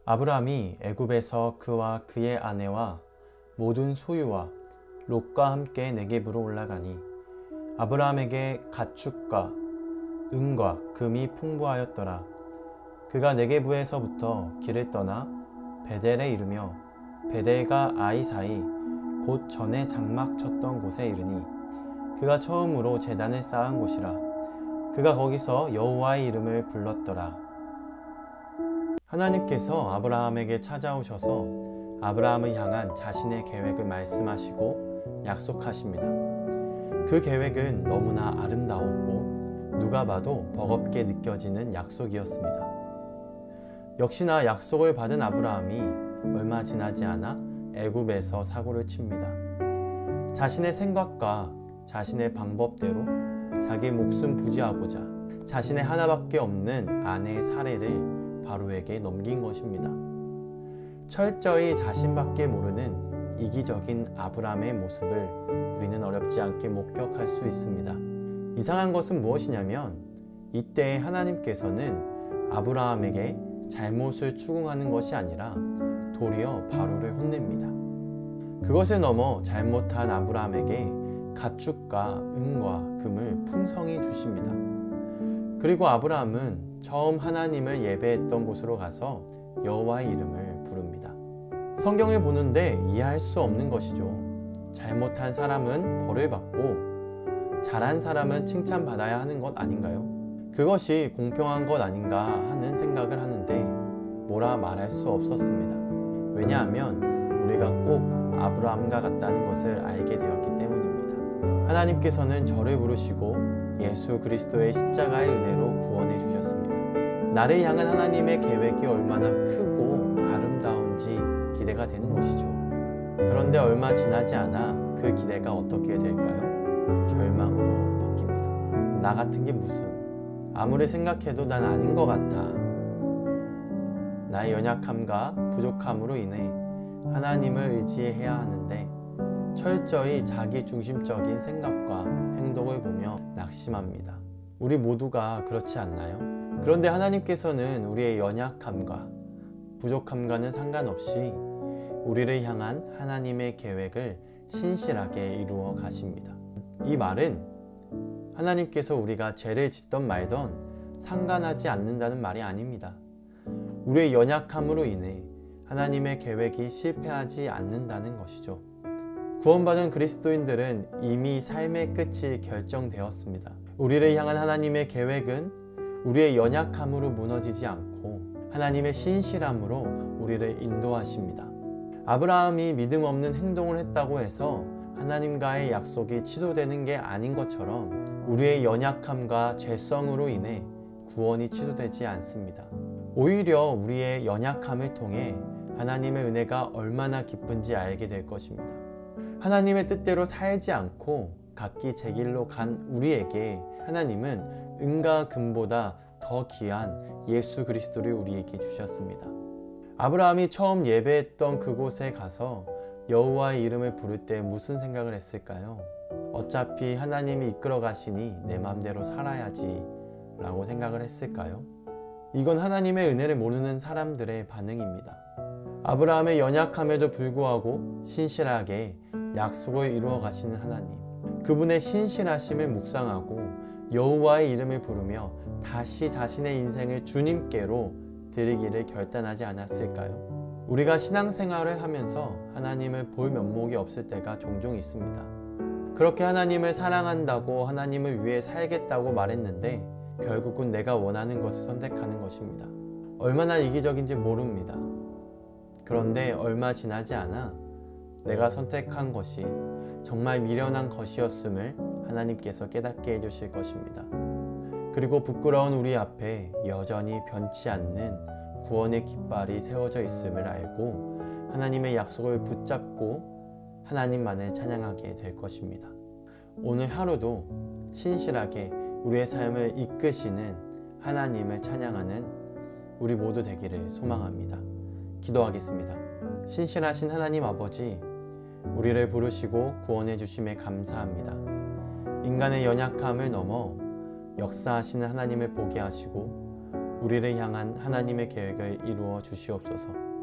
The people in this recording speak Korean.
아브라함이 애굽에서 그와 그의 아내와 모든 소유와 롯과 함께 네겝으로 올라가니 아브라함에게 가축과 은과 금이 풍부하였더라. 그가 네겝에서부터 길을 떠나 베델에 이르며 베델과 아이 사이 곧 전에 장막 쳤던 곳에 이르니 그가 처음으로 제단을 쌓은 곳이라. 그가 거기서 여호와의 이름을 불렀더라. 하나님께서 아브라함에게 찾아오셔서 아브라함을 향한 자신의 계획을 말씀하시고 약속하십니다. 그 계획은 너무나 아름다웠고 누가 봐도 버겁게 느껴지는 약속이었습니다. 역시나 약속을 받은 아브라함이 얼마 지나지 않아 애굽에서 사고를 칩니다. 자신의 생각과 자신의 방법대로 자기 목숨 부지하고자 자신의 하나밖에 없는 아내의 사례를 바로에게 넘긴 것입니다. 철저히 자신밖에 모르는 이기적인 아브라함의 모습을 우리는 어렵지 않게 목격할 수 있습니다. 이상한 것은 무엇이냐면 이때 하나님께서는 아브라함에게 잘못을 추궁하는 것이 아니라 도리어 바로를 혼냅니다. 그것을 넘어 잘못한 아브라함에게 가축과 은과 금을 풍성히 주십니다. 그리고 아브라함은 처음 하나님을 예배했던 곳으로 가서 여호와의 이름을 부릅니다. 성경을 보는데 이해할 수 없는 것이죠. 잘못한 사람은 벌을 받고 잘한 사람은 칭찬받아야 하는 것 아닌가요? 그것이 공평한 것 아닌가 하는 생각을 하는데 뭐라 말할 수 없었습니다. 왜냐하면 우리가 꼭 아브라함과 같다는 것을 알게 되었기 때문입니다. 하나님께서는 저를 부르시고 예수 그리스도의 십자가의 은혜로 구원해 주셨습니다. 나를 향한 하나님의 계획이 얼마나 크고 아름다운지 기대가 되는 것이죠. 그런데 얼마 지나지 않아 그 기대가 어떻게 될까요? 절망으로 바뀝니다. 나 같은 게 무슨, 아무리 생각해도 난 아닌 것 같아. 나의 연약함과 부족함으로 인해 하나님을 의지해야 하는데 철저히 자기 중심적인 생각과 행동을 보며 낙심합니다. 우리 모두가 그렇지 않나요? 그런데 하나님께서는 우리의 연약함과 부족함과는 상관없이 우리를 향한 하나님의 계획을 신실하게 이루어 가십니다. 이 말은 하나님께서 우리가 죄를 짓던 말던 상관하지 않는다는 말이 아닙니다. 우리의 연약함으로 인해 하나님의 계획이 실패하지 않는다는 것이죠. 구원받은 그리스도인들은 이미 삶의 끝이 결정되었습니다. 우리를 향한 하나님의 계획은 우리의 연약함으로 무너지지 않고 하나님의 신실함으로 우리를 인도하십니다. 아브라함이 믿음 없는 행동을 했다고 해서 하나님과의 약속이 취소되는 게 아닌 것처럼 우리의 연약함과 죄성으로 인해 구원이 취소되지 않습니다. 오히려 우리의 연약함을 통해 하나님의 은혜가 얼마나 깊은지 알게 될 것입니다. 하나님의 뜻대로 살지 않고 각기 제 길로 간 우리에게 하나님은 은과 금보다 더 귀한 예수 그리스도를 우리에게 주셨습니다. 아브라함이 처음 예배했던 그곳에 가서 여호와의 이름을 부를 때 무슨 생각을 했을까요? 어차피 하나님이 이끌어 가시니 내 맘대로 살아야지 라고 생각을 했을까요? 이건 하나님의 은혜를 모르는 사람들의 반응입니다. 아브라함의 연약함에도 불구하고 신실하게 약속을 이루어 가시는 하나님, 그분의 신실하심을 묵상하고 여호와의 이름을 부르며 다시 자신의 인생을 주님께로 드리기를 결단하지 않았을까요? 우리가 신앙생활을 하면서 하나님을 볼 면목이 없을 때가 종종 있습니다. 그렇게 하나님을 사랑한다고 하나님을 위해 살겠다고 말했는데 결국은 내가 원하는 것을 선택하는 것입니다. 얼마나 이기적인지 모릅니다. 그런데 얼마 지나지 않아 내가 선택한 것이 정말 미련한 것이었음을 하나님께서 깨닫게 해주실 것입니다. 그리고 부끄러운 우리 앞에 여전히 변치 않는 구원의 깃발이 세워져 있음을 알고 하나님의 약속을 붙잡고 하나님만을 찬양하게 될 것입니다. 오늘 하루도 신실하게 우리의 삶을 이끄시는 하나님을 찬양하는 우리 모두 되기를 소망합니다. 기도하겠습니다. 신실하신 하나님 아버지, 우리를 부르시고 구원해 주심에 감사합니다. 인간의 연약함을 넘어 역사하시는 하나님을 보게 하시고 우리를 향한 하나님의 계획을 이루어 주시옵소서.